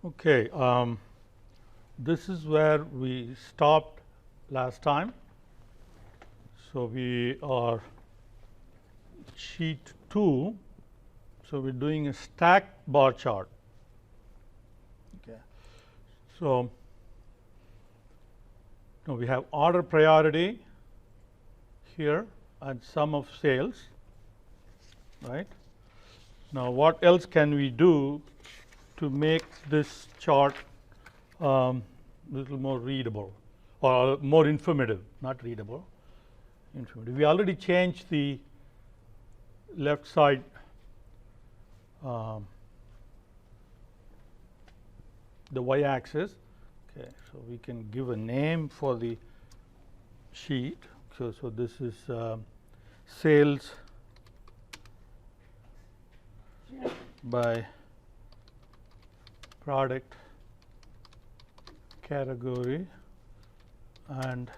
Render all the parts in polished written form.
Okay, this is where we stopped last time. So we are sheet 2. So we're doing a stacked bar chart. Okay. So now we have order priority here and sum of sales, right? Now what else can we do to make this chart little more readable or more informative, not readable, informative. We already changed the left side the y-axis. Okay, so we can give a name for the sheet. So this is sales by product category and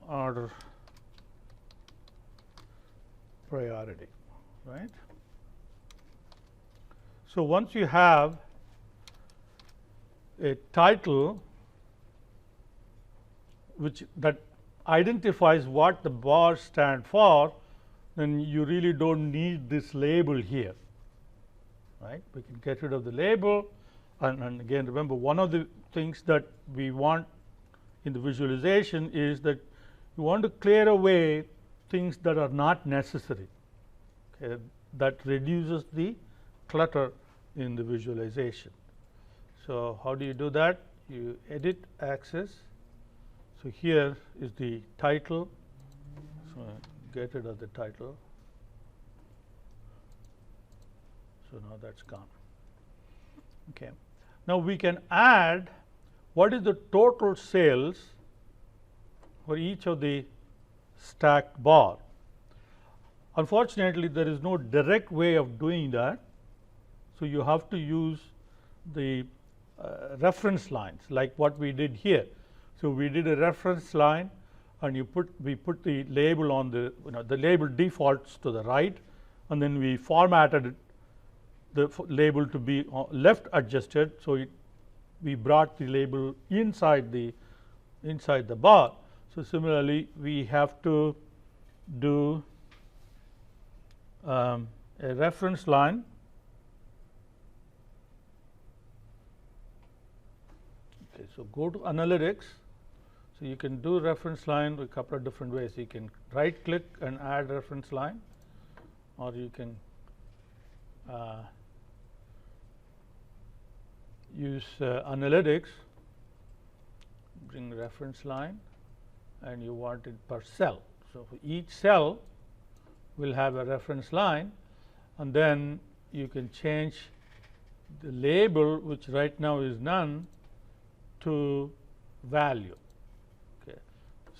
order priority, right? So once you have a title that identifies what the bars stand for, then you really don't need this label here, right? We can get rid of the label, and again remember, one of the things that we want in the visualization is that you want to clear away things that are not necessary. Okay, that reduces the clutter in the visualization. So how do you do that? You edit axis. So here is the title. So get rid of the title. So now that's gone. Okay. Now we can add what is the total sales for each of the stacked bar. Unfortunately, there is no direct way of doing that. So you have to use the reference lines like what we did here. So we did a reference line, and we put the label on the the label defaults to the right, and then we formatted the label to be left adjusted. So we brought the label inside the bar. So similarly, we have to do a reference line. Okay, so go to analytics. So you can do reference line a couple of different ways. You can right click and add reference line, or you can use analytics, bring reference line, and you want it per cell. So for each cell will have a reference line, and then you can change the label, which right now is none, to value. Okay.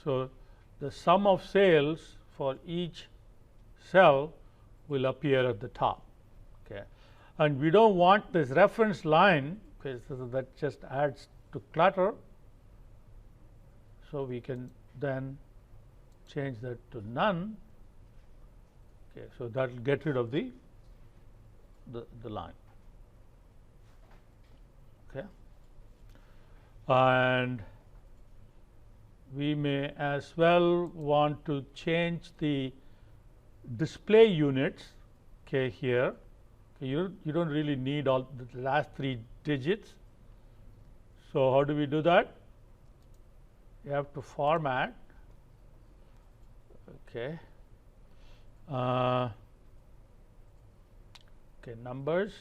So the sum of sales for each cell will appear at the top. Okay. And we don't want this reference line, because that just adds to clutter. So we can then change that to none. Okay, so that will get rid of the line. Okay. And we may as well want to change the display units. Okay, here. Okay, you don't really need all the last 3 digits. So how do we do that? You have to format. Okay. Okay, numbers.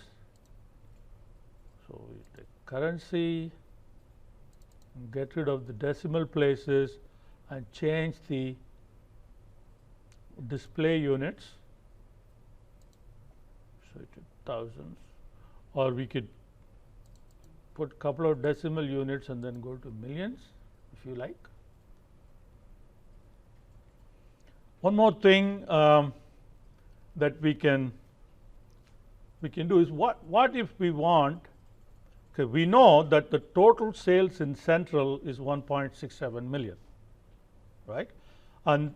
So we take currency, get rid of the decimal places, and change the display units. So to thousands, or we could put a couple of decimal units and then go to millions if you like. One more thing that we can do is what if we want. Okay, we know that the total sales in Central is 1.67 million, right? And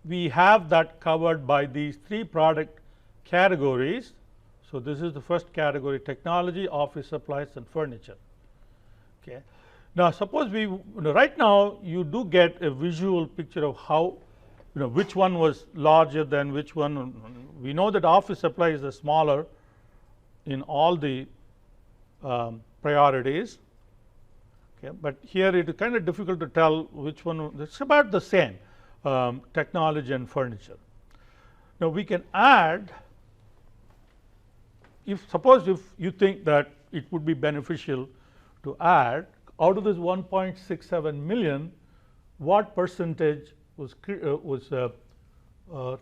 we have that covered by these 3 product categories. So this is the first category: technology, office supplies, and furniture. Okay. Now suppose right now you do get a visual picture of how, which one was larger than which one. We know that office supply is the smaller in all the priorities. Okay, but here it is kind of difficult to tell which one. It's about the same, technology and furniture. Now we can add, suppose if you think that it would be beneficial to add, out of this 1.67 million, what percentage was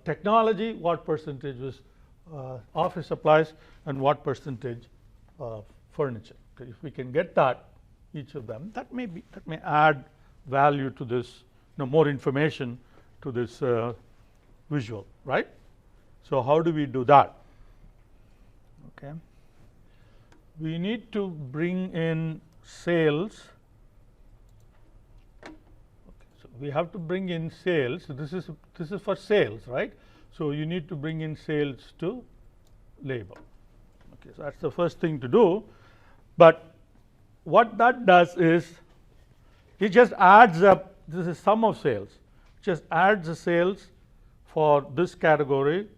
technology, what percentage was office supplies, and what percentage furniture. Okay, if we can get that, each of them, that may add value to this, more information to this visual, right? So how do we do that? Okay, we need to bring in sales. Okay, so we have to bring in sales. So this is for sales, right? So you need to bring in sales to labor. Okay, so that's the first thing to do. But what that does is it just adds up. This is sum of sales. It just adds the sales for this category,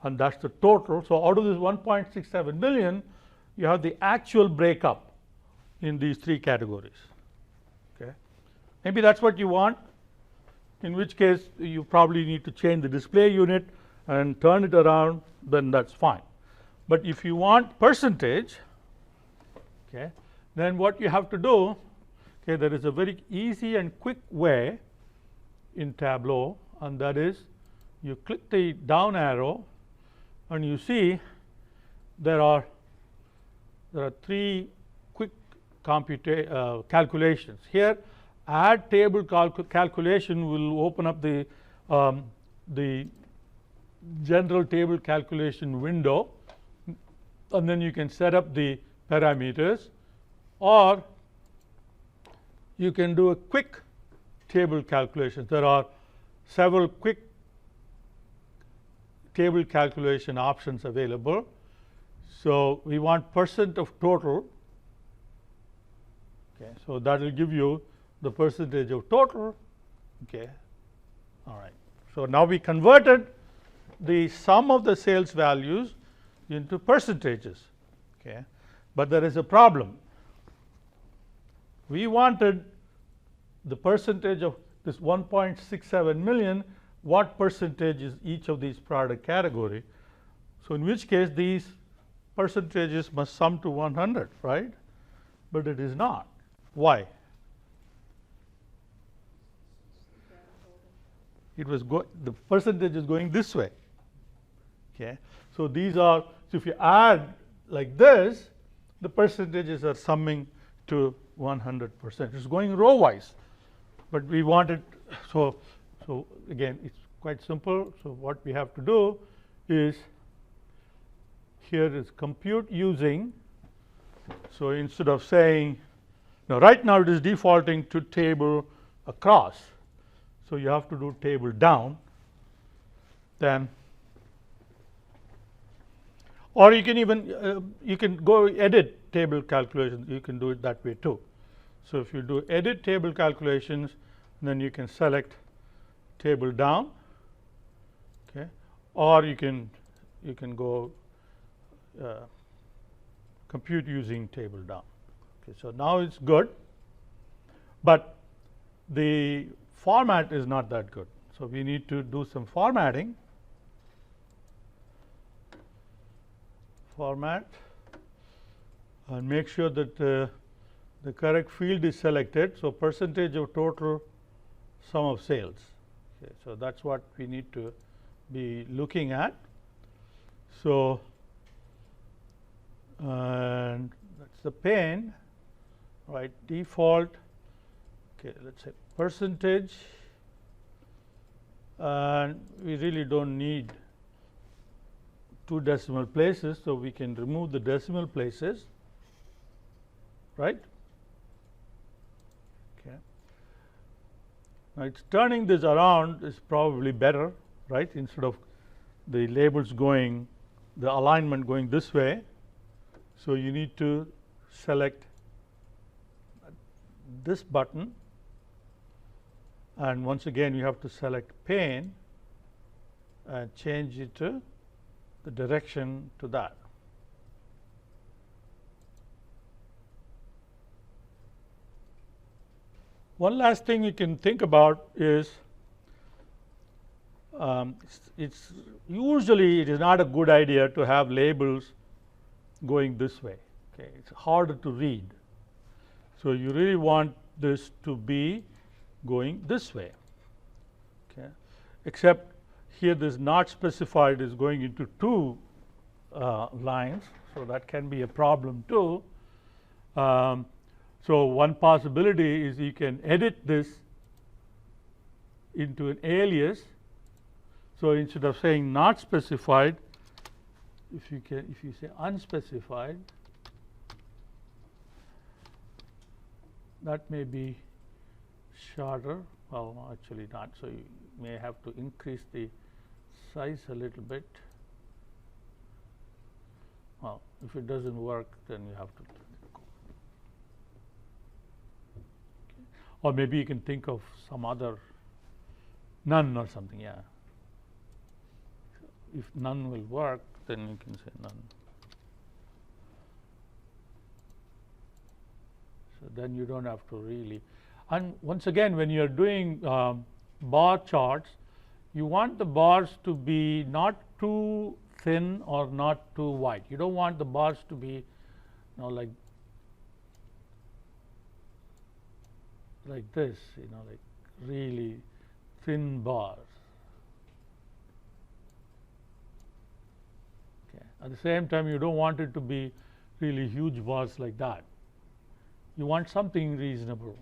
and that's the total. So out of this 1.67 billion, you have the actual breakup in these three categories. Okay, maybe that's what you want, in which case you probably need to change the display unit and turn it around, then that's fine. But if you want percentage, okay, then what you have to do, okay, there is a very easy and quick way in Tableau, and that is you click the down arrow and you see there are three quick calculations. Here, add table calculation will open up the general table calculation window, and then you can set up the parameters, or you can do a quick table calculation. There are several quick table calculation options available. So we want percent of total. Okay, so that will give you the percentage of total. Okay, all right. So now we converted the sum of the sales values into percentages. Okay, but there is a problem. We wanted the percentage of this 1.67 million. What percentage is each of these product category? So in which case these percentages must sum to 100, right? But it is not. Why? It was the percentage is going this way. Okay, so these are, so if you add like this, the percentages are summing to 100%. It's going row wise, but we want it. So again, it's quite simple. So what we have to do is, here is compute using. So instead of saying, now right now it is defaulting to table across. So you have to do table down. Then, or you can even you can go edit table calculations. You can do it that way too. So if you do edit table calculations, then you can select table down. Okay, or you can go compute using table down. Okay, so now it's good, but the format is not that good. So we need to do some formatting. Format, and make sure that the correct field is selected. So percentage of total sum of sales. Okay, so that's what we need to be looking at. So, and that's the pane, right? Default. Okay, let's say percentage, and we really don't need two decimal places, so we can remove the decimal places, right? Okay. Now it's turning this around is probably better, right? Instead of the labels going the alignment going this way. So you need to select this button, and once again you have to select pane and change it to the direction to that. One last thing you can think about is it's usually it is not a good idea to have labels going this way. Okay, it's harder to read. So you really want this to be going this way. Okay, except here this not specified is going into two lines, so that can be a problem too. So one possibility is you can edit this into an alias. So instead of saying not specified, if you say unspecified, that may be shorter. Well, no, actually not. So you may have to increase the size a little bit. Well, if it doesn't work, then you have to let it go. Okay. Or maybe you can think of some other none or something. Yeah. If none will work, then you can say none. So then you don't have to really. And once again, when you're doing bar charts, you want the bars to be not too thin or not too wide. You don't want the bars to be, like this, like really thin bars. Okay. At the same time, you don't want it to be really huge bars like that. You want something reasonable.